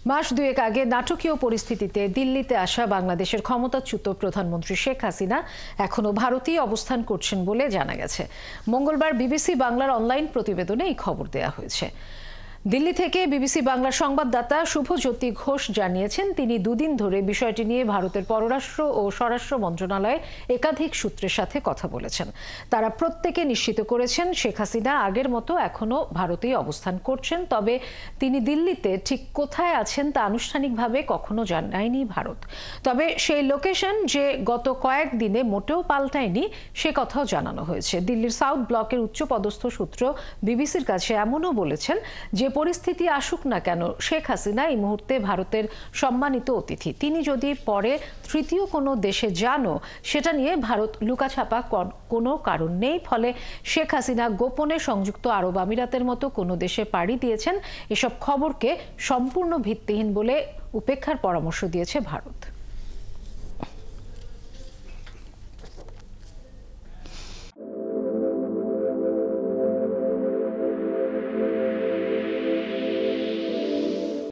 মাস দুয়েক আগে নাটকীয় পরিস্থিতিতে দিল্লিতে আসা বাংলাদেশের ক্ষমতাচ্যুত প্রধানমন্ত্রী শেখ হাসিনা এখনও ভারতেই অবস্থান করছেন বলে জানা গেছে। মঙ্গলবার বিবিসি বাংলার অনলাইন প্রতিবেদনে এই খবর দেয়া হয়েছে। দিল্লি থেকে বিবিসি বাংলার সংবাদদাতা শুভজ্যোতি ঘোষ জানিয়েছেন, তিনি দুদিন ধরে বিষয়টি নিয়ে ভারতের পররাষ্ট্র ও স্বরাষ্ট্র মন্ত্রণালয়ে একাধিক সূত্রের সাথে কথা বলেছেন। তারা প্রত্যেকে নিশ্চিত করেছেন শেখ হাসিনা আগের মতো এখনও ভারতেই অবস্থান করছেন, তবে তিনি দিল্লিতে ঠিক কোথায় আছেন তা আনুষ্ঠানিকভাবে কখনো জানায়নি ভারত। তবে সেই লোকেশন যে গত কয়েকদিনে মোটেও পাল্টায়নি সে কথাও জানানো হয়েছে। দিল্লির সাউথ ব্লকের উচ্চপদস্থ সূত্র বিবিসির কাছে এমনও বলেছেন যে পরিস্থিতি আসুক না কেন, শেখ হাসিনা এই মুহূর্তে ভারতের সম্মানিত অতিথি। তিনি যদি পরে তৃতীয় কোনো দেশে যানও, সেটা নিয়ে ভারত লুকাছাপা কোনো কারণ নেই। ফলে শেখ হাসিনা গোপনে সংযুক্ত আরব আমিরাতের মতো কোনো দেশে পাড়ি দিয়েছেন, এসব খবরকে সম্পূর্ণ ভিত্তিহীন বলে উপেক্ষার পরামর্শ দিয়েছে ভারত।